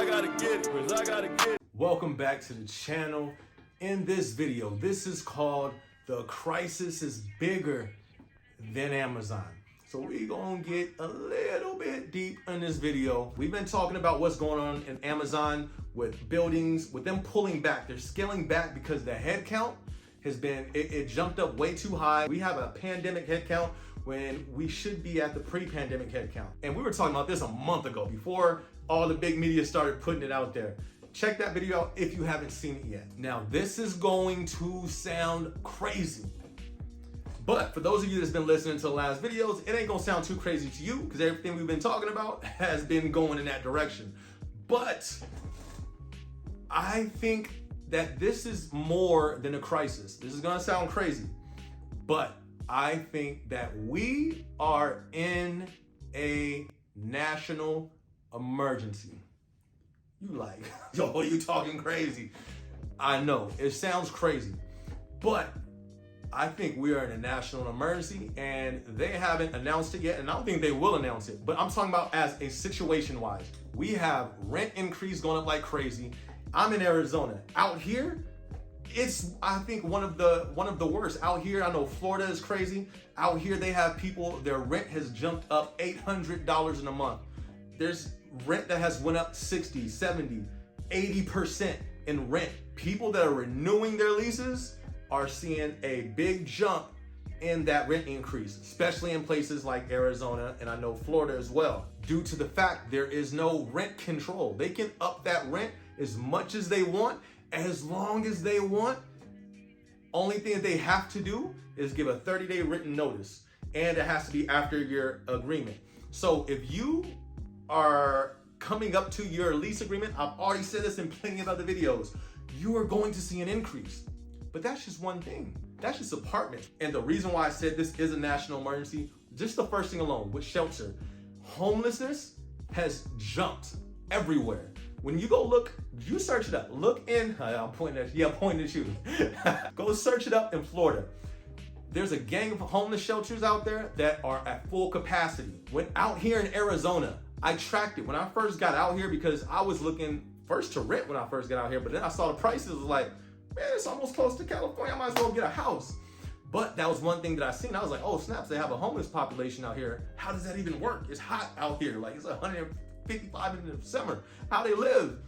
gotta get it, cause I gotta get it. Welcome back to the channel. In this video, this is called The Crisis is Bigger Than Amazon. So we gonna get a little bit deep in this video. We've been talking about what's going on in Amazon with buildings, with them pulling back. They're scaling back because the head count has been, it jumped up way too high. We have a pandemic head count when we should be at the pre-pandemic head count. And we were talking about this a month ago before all the big media started putting it out there. Check that video out if you haven't seen it yet. Now, this is going to sound crazy, but for those of you that's been listening to the last videos, it ain't gonna sound too crazy to you because everything we've been talking about has been going in that direction. But I think that this is more than a crisis. This is gonna sound crazy, but I think that we are in a national emergency. You like, yo, you talking crazy. I know, it sounds crazy, but I think we are in a national emergency and they haven't announced it yet, and I don't think they will announce it, but I'm talking about as a situation-wise. We have rent increase going up like crazy. I'm in Arizona. Out here, it's, I think, one of the worst. Out here, I know Florida is crazy. Out here, they have people, their rent has jumped up $800 in a month. There's rent that has went up 60, 70, 80% in rent. People that are renewing their leases are seeing a big jump in that rent increase, especially in places like Arizona, and I know Florida as well, due to the fact there is no rent control. They can up that rent as much as they want, as long as they want. Only thing that they have to do is give a 30-day written notice, and it has to be after your agreement. So if you are coming up to your lease agreement, I've already said this in plenty of other videos, you are going to see an increase. But that's just one thing. That's just apartments. And the reason why I said this is a national emergency, just the first thing alone with shelter, homelessness has jumped everywhere. When you go look, you search it up. Look in, I'm pointing at you. Go search it up in Florida. There's a gang of homeless shelters out there that are at full capacity. When out here in Arizona, I tracked it when I first got out here because I was looking first to rent when I first got out here, but then I saw the prices, was like, man, it's almost close to California. I might as well get a house. But that was one thing that I seen. I was like, oh snaps, they have a homeless population out here. How does that even work? It's hot out here. Like it's 155 in the summer. How they live?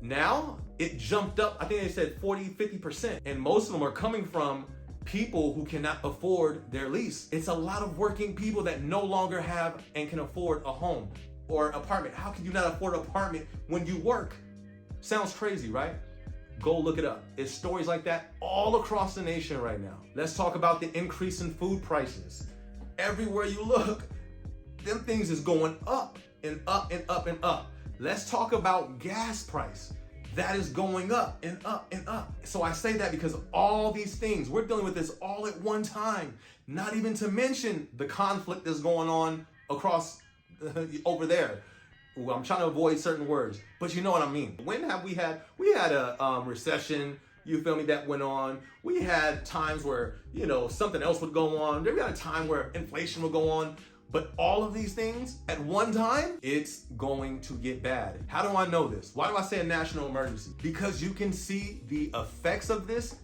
Now it jumped up. I think they said 40, 50%. And most of them are coming from people who cannot afford their lease. It's a lot of working people that no longer have and can afford a home or apartment. How can you not afford an apartment when you work? Sounds crazy, right? Go look it up. It's stories like that all across the nation right now. Let's talk about the increase in food prices. Everywhere you look, them things is going up and up and up and up. Let's talk about gas price. That is going up and up and up. So I say that because all these things, we're dealing with this all at one time. Not even to mention the conflict that's going on across over there. Ooh, I'm trying to avoid certain words, but you know what I mean. When have we had a recession, you feel me, that went on. We had times where, you know, something else would go on. There got a time where inflation would go on. But all of these things at one time, it's going to get bad. How do I know this? Why do I say a national emergency? Because you can see the effects of this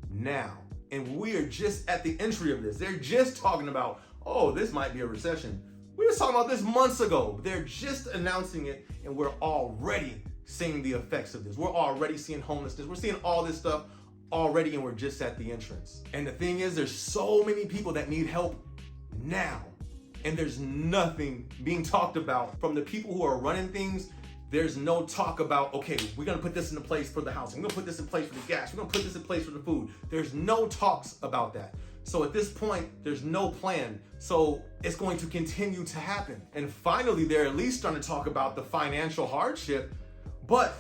now. And we are just at the entry of this. They're just talking about, oh, this might be a recession. We were talking about this months ago. They're just announcing it, and we're already seeing the effects of this. We're already seeing homelessness. We're seeing all this stuff already, and we're just at the entrance. And the thing is, there's so many people that need help now, and there's nothing being talked about from the people who are running things. There's no talk about, okay, we're gonna put this into place for the housing. We're gonna put this in place for the gas. We're gonna put this in place for the food. There's no talks about that. So at this point, there's no plan. So it's going to continue to happen. And finally, they're at least starting to talk about the financial hardship. But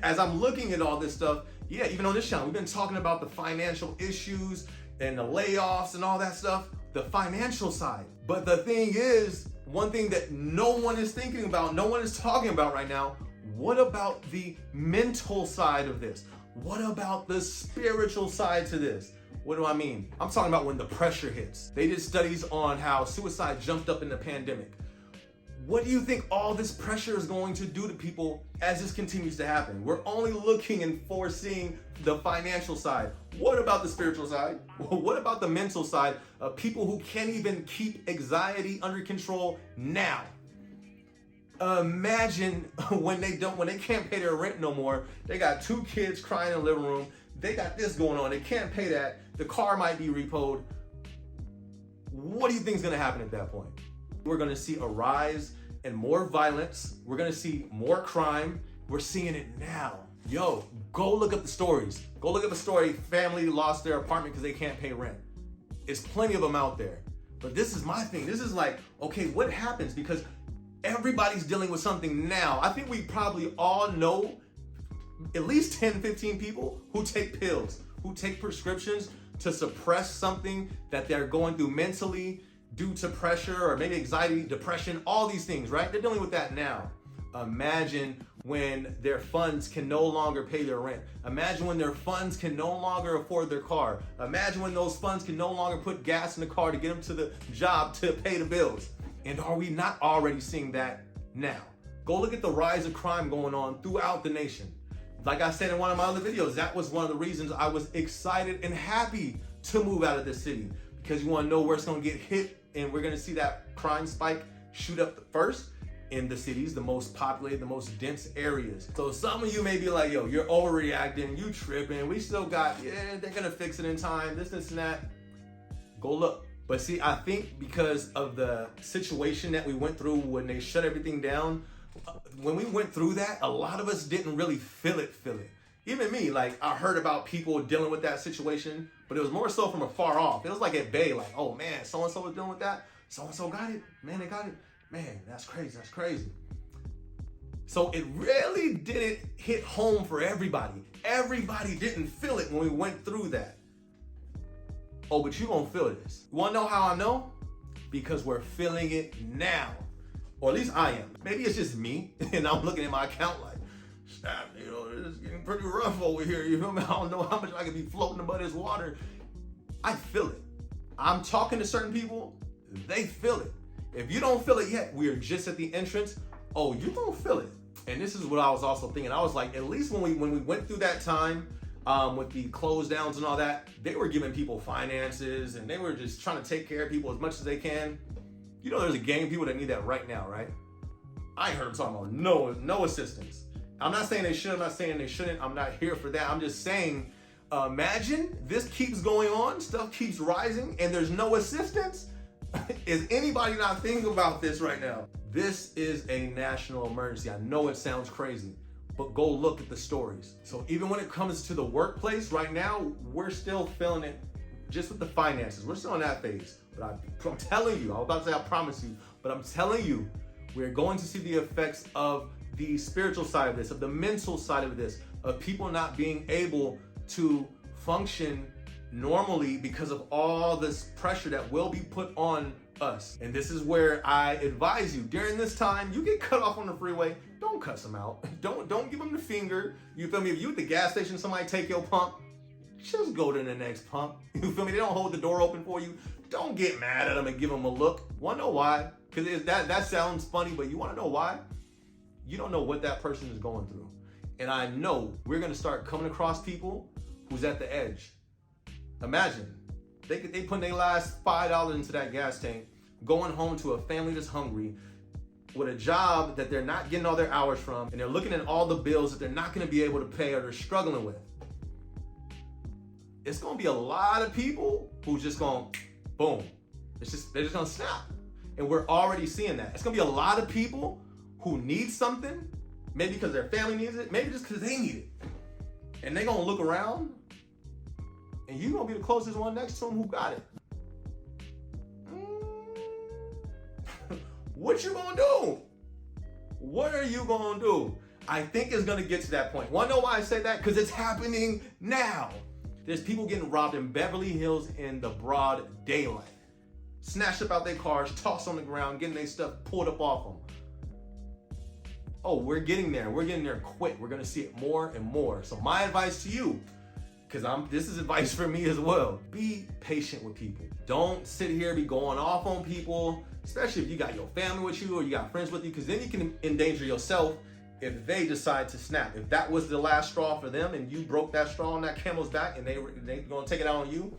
as I'm looking at all this stuff, yeah, even on this channel, we've been talking about the financial issues and the layoffs and all that stuff, the financial side. But the thing is, one thing that no one is thinking about, no one is talking about right now, what about the mental side of this? What about the spiritual side to this? What do I mean? I'm talking about when the pressure hits. They did studies on how suicide jumped up in the pandemic. What do you think all this pressure is going to do to people as this continues to happen? We're only looking and foreseeing the financial side. What about the spiritual side? What about the mental side of people who can't even keep anxiety under control now? Imagine when they can't pay their rent no more. They got 2 kids crying in the living room. They got this going on. They can't pay that. The car might be repoed. What do you think is going to happen at that point? We're going to see a rise in more violence. We're going to see more crime. We're seeing it now. Yo, go look up the stories. Go look up a story. Family lost their apartment because they can't pay rent. There's plenty of them out there. But this is my thing. This is like, okay, what happens? Because everybody's dealing with something now. I think we probably all know at least 10, 15 people who take pills, who take prescriptions to suppress something that they're going through mentally due to pressure or maybe anxiety, depression, all these things, right? They're dealing with that now. Imagine when their funds can no longer pay their rent. Imagine when their funds can no longer afford their car. Imagine when those funds can no longer put gas in the car to get them to the job to pay the bills. And are we not already seeing that now? Go look at the rise of crime going on throughout the nation. Like I said in one of my other videos, that was one of the reasons I was excited and happy to move out of this city, because you want to know where it's going to get hit, and we're going to see that crime spike shoot up first in the cities, the most populated, the most dense areas. So some of you may be like, yo, you're overreacting, you tripping, we still got, yeah, they're going to fix it in time, this and that. Go look. But see, I think because of the situation that we went through when they shut everything down, when we went through that, a lot of us didn't really feel it. Even me, like, I heard about people dealing with that situation, but it was more so from afar off. It was like at bay, like, oh man, so-and-so was dealing with that. So-and-so got it. Man, they got it. Man, that's crazy. So it really didn't hit home for everybody. Everybody didn't feel it when we went through that. Oh, but you gonna feel this. You wanna know how I know? Because we're feeling it now. Or at least I am. Maybe it's just me, and I'm looking at my account like, snap, you know, it's getting pretty rough over here. You feel me? I don't know how much I could be floating above this water. I feel it. I'm talking to certain people, they feel it. If you don't feel it yet, we are just at the entrance. Oh, you don't feel it. And this is what I was also thinking. I was like, at least when we went through that time, with the close downs and all that, they were giving people finances and they were just trying to take care of people as much as they can. You know, there's a gang of people that need that right now, right? I ain't heard them talking about no assistance. I'm not saying they should, I'm not saying they shouldn't. I'm not here for that. I'm just saying, imagine this keeps going on, stuff keeps rising, and there's no assistance. Is anybody not thinking about this right now? This is a national emergency. I know it sounds crazy, but go look at the stories. So even when it comes to the workplace right now, we're still feeling it just with the finances. We're still in that phase. But I'm telling you, I was about to say I promise you, but I'm telling you, we're going to see the effects of the spiritual side of this, of the mental side of this, of people not being able to function normally because of all this pressure that will be put on us. And this is where I advise you, during this time, you get cut off on the freeway, don't cuss them out. Don't give them the finger. You feel me? If you at the gas station, somebody take your pump, just go to the next pump. You feel me? They don't hold the door open for you. Don't get mad at them and give them a look. Want to know why? Because that sounds funny, but you want to know why? You don't know what that person is going through. And I know we're going to start coming across people who's at the edge. Imagine, they putting their last $5 into that gas tank, going home to a family that's hungry, with a job that they're not getting all their hours from, and they're looking at all the bills that they're not going to be able to pay or they're struggling with. It's going to be a lot of people who just going, boom. They're just going to snap. And we're already seeing that. It's going to be a lot of people who need something, maybe because their family needs it, maybe just because they need it. And they're going to look around, and you're going to be the closest one next to them who got it. What you going to do? What are you going to do? I think it's going to get to that point. Want to know why I say that? Because it's happening now. There's people getting robbed in Beverly Hills in the broad daylight. Snatched up out their cars, tossed on the ground, getting their stuff pulled up off them. Oh, we're getting there. We're getting there quick. We're going to see it more and more. So my advice to you, because this is advice for me as well. Be patient with people. Don't sit here be going off on people, especially if you got your family with you or you got friends with you, because then you can endanger yourself if they decide to snap. If that was the last straw for them and you broke that straw on that camel's back and they're gonna take it out on you,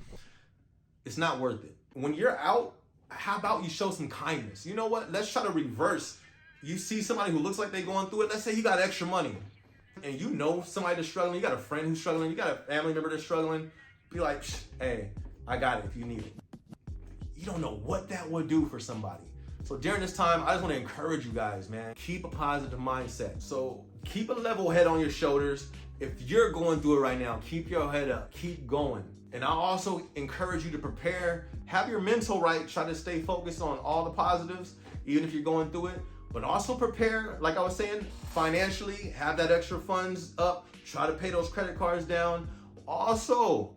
it's not worth it. When you're out, how about you show some kindness? You know what? Let's try to reverse. You see somebody who looks like they're going through it. Let's say you got extra money and you know somebody that's struggling. You got a friend who's struggling. You got a family member that's struggling. Be like, hey, I got it if you need it. You don't know what that would do for somebody. So during this time, I just want to encourage you guys, man. Keep a positive mindset. So keep a level head on your shoulders. If you're going through it right now, keep your head up. Keep going. And I also encourage you to prepare. Have your mental right. Try to stay focused on all the positives, even if you're going through it. But also prepare, like I was saying, financially. Have that extra funds up. Try to pay those credit cards down. Also,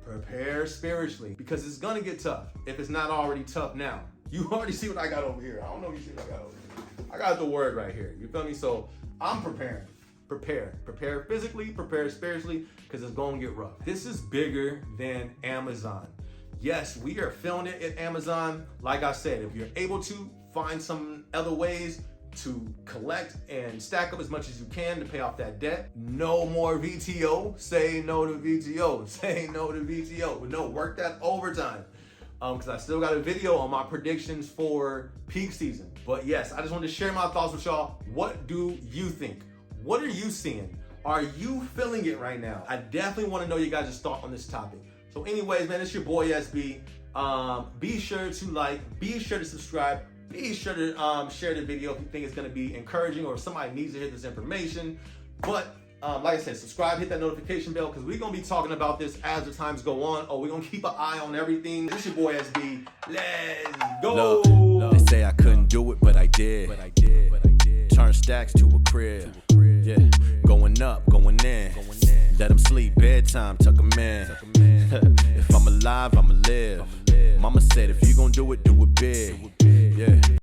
prepare spiritually, because it's going to get tough if it's not already tough now. You already see what I got over here. I don't know if you see what I got over here. I got the word right here. You feel me? So I'm preparing. Prepare physically, prepare spiritually, because it's going to get rough. This is bigger than Amazon. Yes, we are feeling it at Amazon. Like I said, if you're able to find some other ways to collect and stack up as much as you can to pay off that debt. No more VTO. Say no to VTO. Say no to VTO. But no, work that overtime. Because I still got a video on my predictions for peak season. But yes, I just wanted to share my thoughts with y'all. What do you think? What are you seeing? Are you feeling it right now? I definitely want to know you guys' thought on this topic. So anyways, man, it's your boy SB. Be sure to like, be sure to subscribe, be sure to share the video if you think it's going to be encouraging or if somebody needs to hear this information. But like I said, subscribe, hit that notification bell, because we're going to be talking about this as the times go on. Oh, we're going to keep an eye on everything. It's your boy SB. Let's go. Look, they say I couldn't do it, but I did. Turn stacks to a crib. Yeah, going up, going in. Let them sleep, bedtime, tuck them in. If I'm alive, I'ma live. Mama said if you gon' do it big. Yeah,